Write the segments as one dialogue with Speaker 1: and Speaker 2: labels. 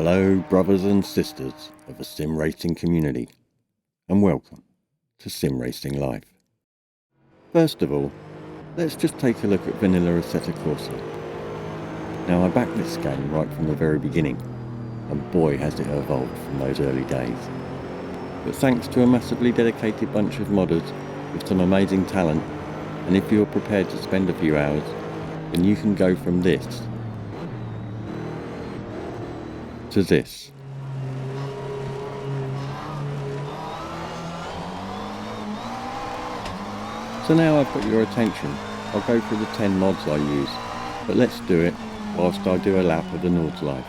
Speaker 1: Hello brothers and sisters of the sim racing community, and welcome to Sim Racing Life. First of all, let's just take a look at vanilla Assetto Corsa. Now I backed this game right from the very beginning, and boy has it evolved from those early days. But thanks to a massively dedicated bunch of modders with some amazing talent, and if you're prepared to spend a few hours, then you can go from this to this. So now I've got your attention, I'll go through the 10 mods I use, but let's do it whilst I do a lap of the Nord's life.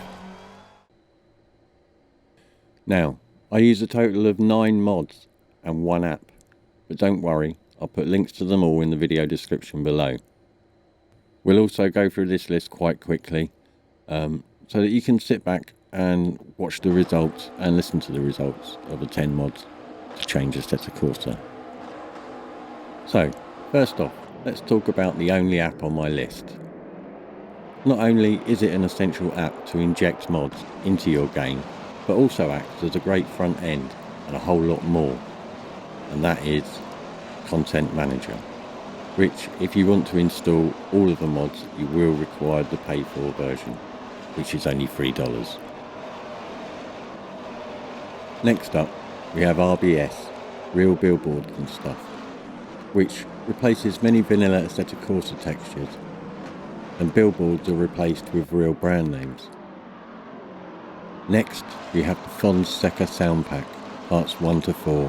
Speaker 1: Now, I use a total of 9 mods and 1 app, but don't worry, I'll put links to them all in the video description below. We'll also go through this list quite quickly, so that you can sit back and watch the results and listen to the results of the 10 mods to change Assetto Corsa. So, first off, let's talk about the only app on my list. Not only is it an essential app to inject mods into your game, but also acts as a great front end and a whole lot more, and that is Content Manager, which if you want to install all of the mods you will require the paid for version, which is only $3. Next up we have RBS, Real Billboard and Stuff, which replaces many vanilla Assetto Corsa textures, and billboards are replaced with real brand names. Next we have the Fonsecker sound pack, parts 1 to 4,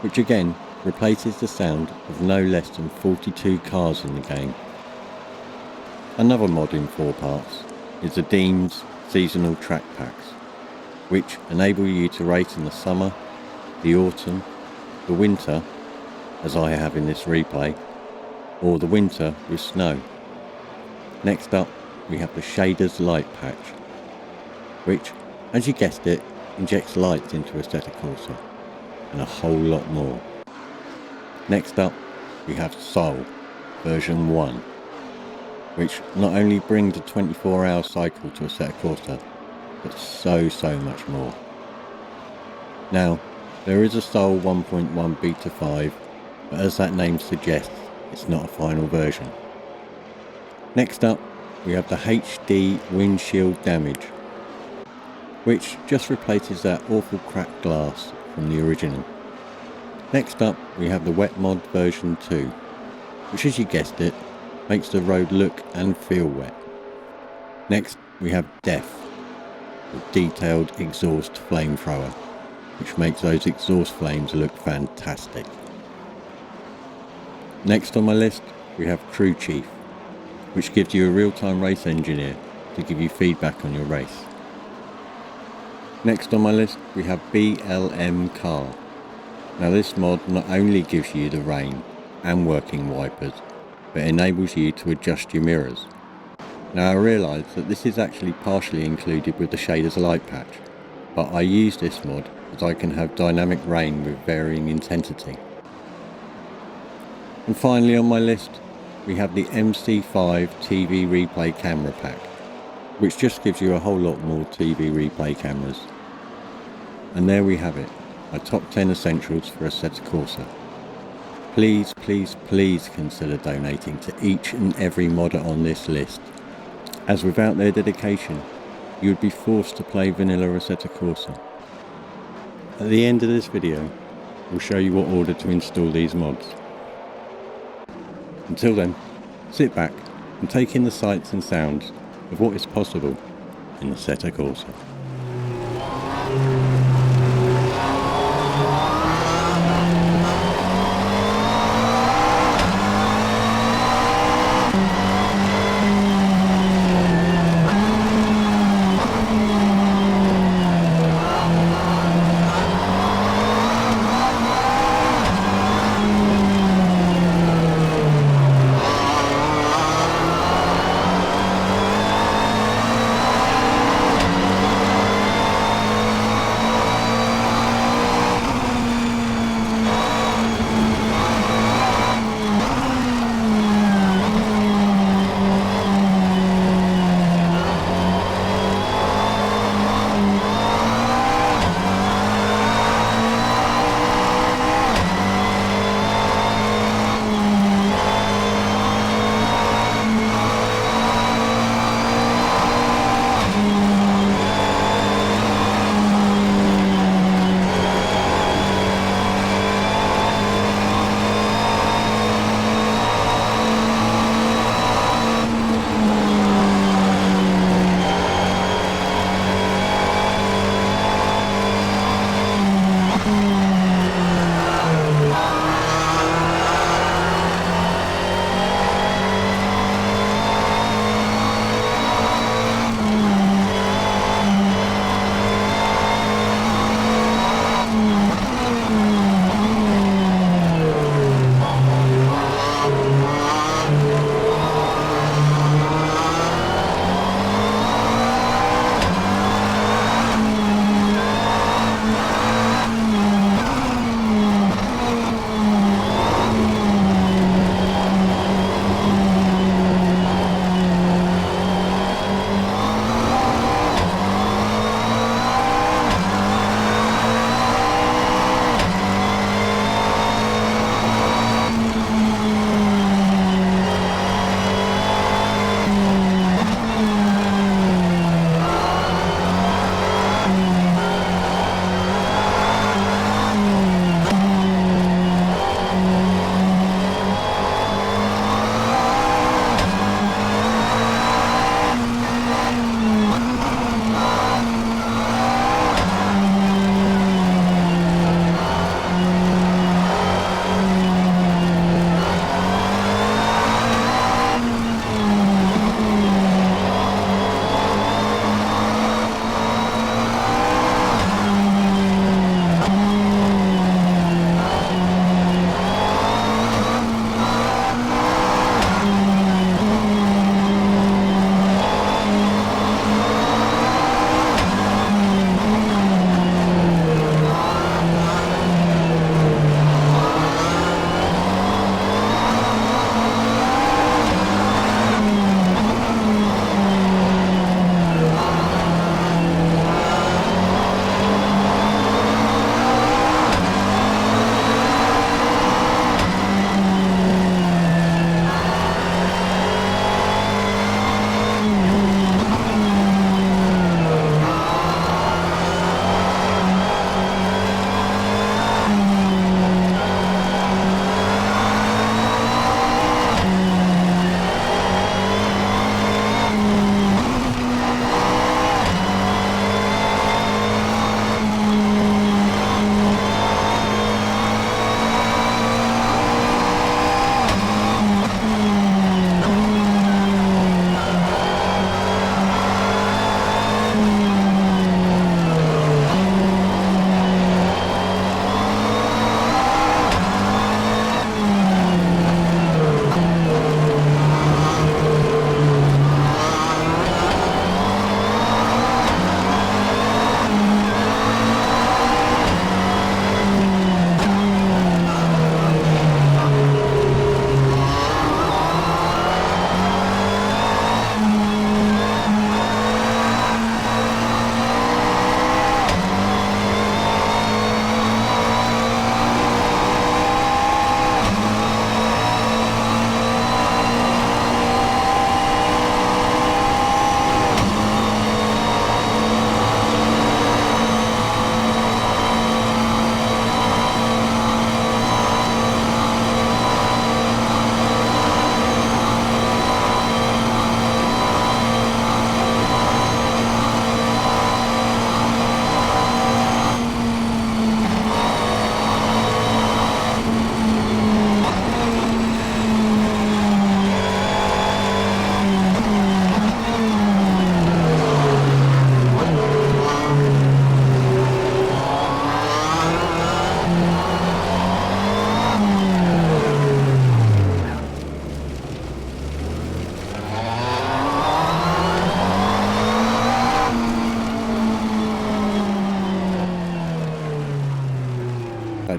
Speaker 1: which again replaces the sound of no less than 42 cars in the game. Another mod in 4 parts is the Deems seasonal track packs, which enable you to race in the summer, the autumn, the winter, as I have in this replay, or the winter with snow. Next up we have the Shaders Light patch, which, as you guessed it, injects lights into Assetto Corsa, and a whole lot more. Next up we have Soul version 1, which not only brings a 24-hour cycle to Assetto Corsa, but so much more. Now, there is a Soul 1.1 Beta 5, but as that name suggests, it's not a final version. Next up, we have the HD windshield damage, which just replaces that awful cracked glass from the original. Next up, we have the Wet Mod version 2, which, as you guessed it, makes the road look and feel wet. Next, we have Death, a detailed exhaust flamethrower, which makes those exhaust flames look fantastic. Next on my list we have Crew Chief, which gives you a real-time race engineer to give you feedback on your race. Next on my list we have BLM Car. Now this mod not only gives you the rain and working wipers, but enables you to adjust your mirrors. Now I realise that this is actually partially included with the Shaders Light patch, but I use this mod as I can have dynamic rain with varying intensity. And finally on my list we have the MC5 TV replay camera pack, which just gives you a whole lot more TV replay cameras. And there we have it, my top 10 essentials for Assetto Corsa. Please consider donating to each and every modder on this list, as without their dedication you would be forced to play vanilla Assetto Corsa. At the end of this video we'll show you what order to install these mods. Until then, sit back and take in the sights and sounds of what is possible in Assetto Corsa.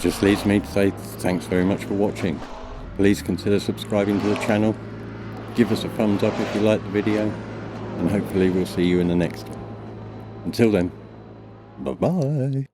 Speaker 1: just leaves me to say thanks very much for watching. Please consider subscribing to the channel, give us a thumbs up if you like the video, and hopefully we'll see you in the next one. Until then, bye bye.